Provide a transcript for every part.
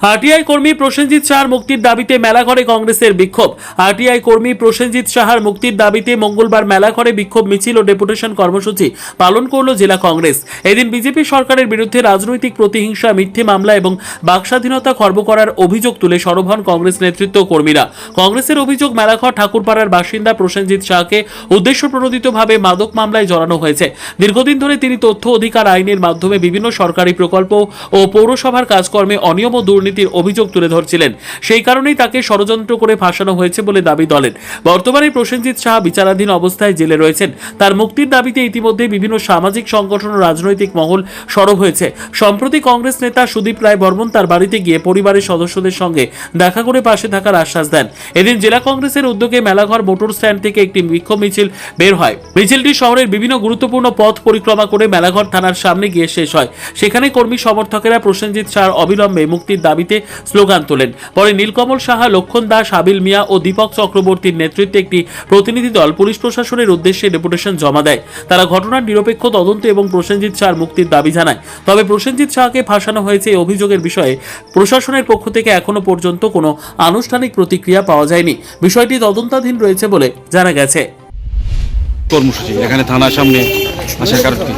RTI কর্মী প্রসেনজিৎ সাহার মুক্তির দাবিতে মেলাঘরে কংগ্রেসের বিক্ষোভ। আরটিআই কর্মী প্রসেনজিৎ সাহার মুক্তির দাবিতে মঙ্গলবার মেলাঘরে বিক্ষোভ মিছিল ও ডেপুটেশন কর্মসূচি পালন করল জেলা কংগ্রেস। এদিন বিজেপি সরকারের বিরুদ্ধে রাজনৈতিক প্রতিহিংসা, মিথ্যে মামলা এবং বাকস্বাধীনতা খর্ব করার অভিযোগ তুলে সরব হন কংগ্রেস নেতৃত্ব ও কর্মীরা। কংগ্রেসের অভিযোগ, মেলাঘর ঠাকুরপাড়ার বাসিন্দা প্রসেনজিৎ সাহাকে উদ্দেশ্যপ্রণোদিতভাবে মাদক মামলায় জড়ানো হয়েছে। দীর্ঘদিন ধরে তিনি তথ্য অধিকার আইনের মাধ্যমে বিভিন্ন সরকারি প্রকল্প ও পৌরসভার কাজকর্মে অনিয়ম ও দুর্নীতির অভিযোগ তুলে ধরছিলেন। সেই কারণেই তাকে ষড়যন্ত্র করে ফাঁসানো হয়েছে বলে দাবি দলের। বর্তমানে প্রসেনজিৎ সাহা বিচারাধীন অবস্থায় জেলে রয়েছেন। তার মুক্তির দাবিতে ইতিমধ্যে বিভিন্ন সামাজিক সংগঠন ও রাজনৈতিক মহল সরব হয়েছে। সম্প্রতি কংগ্রেস নেতা সুদীপ রায় বর্মন তার বাড়িতে গিয়ে পরিবারের সদস্যদের সঙ্গে দেখা করে পাশে থাকার আশ্বাস দেন। এদিন জেলা কংগ্রেসের উদ্যোগে মেলাঘর মোটর স্ট্যান্ড থেকে একটি বিক্ষোভ মিছিল বের হয়। মিছিলটি শহরের বিভিন্ন গুরুত্বপূর্ণ পথ পরিক্রমা করে মেলাঘর থানার সামনে গিয়ে শেষ হয়। সেখানে কর্মী সমর্থকেরা প্রসেনজিৎ সাহার অবিলম্বে মুক্তির দাবিতে স্লোগান তোলেন। পরে নীলকমল সাহা, লক্ষণ দাস, হাবিল মিয়া ও দীপক চক্রবর্তীর নেতৃত্বে একটি প্রতিনিধি দল পুলিশ প্রশাসনের উদ্দেশ্যে ডেপুটেশন জমা দেয়। তারা ঘটনার নিরপেক্ষ তদন্ত এবং প্রসেনজিৎ সাহার মুক্তির দাবি জানায়। তবে প্রসেনজিৎ সাহাকে ফাঁসানো হয়েছে এই অভিযোগের বিষয়ে প্রশাসনের পক্ষ থেকে এখনো পর্যন্ত কোনো আনুষ্ঠানিক প্রতিক্রিয়া পাওয়া যায়নি। বিষয়টি তদন্তাধীন রয়েছে বলে জানা গেছে। কর্মসূচি এখানে থানার সামনে আসার কারণ কি?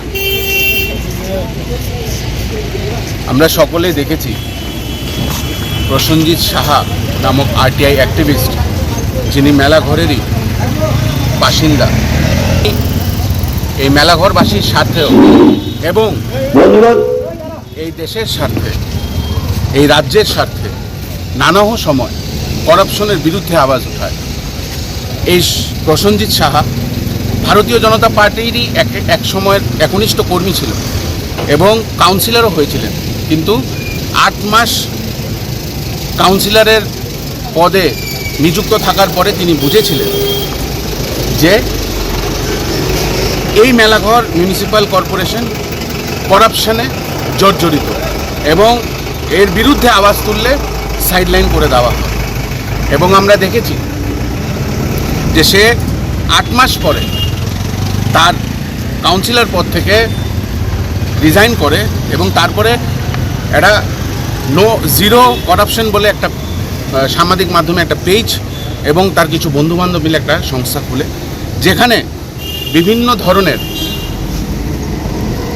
আমরা সকলেই দেখেছি প্রসেনজিৎ সাহা নামক আরটিআই অ্যাক্টিভিস্ট, যিনি মেলাঘরেরই বাসিন্দা, এই মেলাঘরবাসীর স্বার্থেও এবং এই দেশের স্বার্থে, এই রাজ্যের স্বার্থে নানা সময় করাপশনের বিরুদ্ধে আওয়াজ ওঠায়। এই প্রসেনজিৎ সাহা ভারতীয় জনতা পার্টিরই এক সময়ের একনিষ্ঠ কর্মী ছিল এবং কাউন্সিলরও হয়েছিলেন, কিন্তু 8 মাস কাউন্সিলরের পদে নিযুক্ত থাকার পরে তিনি বুঝেছিলেন যে এই মেলাঘর মিউনিসিপ্যাল কর্পোরেশন করাপশনে জর্জরিত এবং এর বিরুদ্ধে আওয়াজ তুললে সাইডলাইন করে দেওয়া হয়। এবং আমরা দেখেছি যে সে 8 মাস পরে তার কাউন্সিলর পদ থেকে রিজাইন করে এবং তারপরে একটা জিরো করাপশন বলে একটা সামাজিক মাধ্যমে একটা পেজ এবং তার কিছু বন্ধুবান্ধব মিলে একটা সংস্থা খুলে, যেখানে বিভিন্ন ধরনের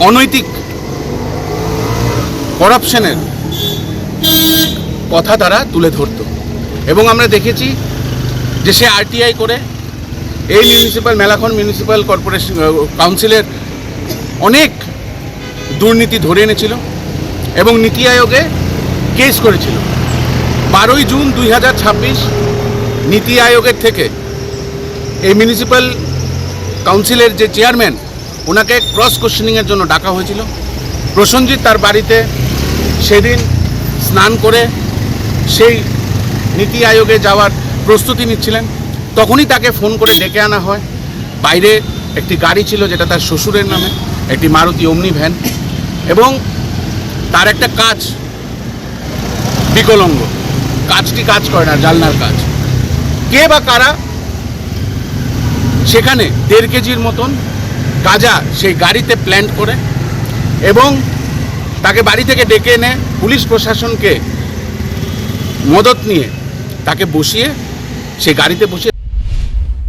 অনৈতিক করাপশনের কথা তারা তুলে ধরত। এবং আমরা দেখেছি যে সে আরটিআই করে এই মেলাঘর মিউনিসিপ্যাল কর্পোরেশন কাউন্সিলের অনেক দুর্নীতি ধরে এনেছিল এবং নীতি আয়োগে কেস করেছিল। 12 জুন 2026 নীতি আয়োগের থেকে এই মিউনিসিপ্যাল কাউন্সিলের যে চেয়ারম্যান, ওনাকে ক্রস কোশ্চেনিংয়ের জন্য ডাকা হয়েছিল। প্রসেনজিৎ তার বাড়িতে সেদিন স্নান করে সেই নীতি আয়োগে যাওয়ার প্রস্তুতি নিচ্ছিলেন, তখনই তাকে ফোন করে ডেকে আনা হয়। বাইরে একটি গাড়ি ছিল যেটা তার শ্বশুরের নামে, একটি মারুতি ওমনি ভ্যান, এবং তার একটা কাজ বিকলঙ্গ, কাজটি কাজ করে না, জানলার কাজ। কে বা কারা সেখানে 1.5 কেজির মতন গাঁজা সেই গাড়িতে প্ল্যান্ট করে এবং তাকে বাড়ি থেকে ডেকে এনে পুলিশ প্রশাসনকে মদত নিয়ে তাকে বসিয়ে সেই গাড়িতে বসিয়ে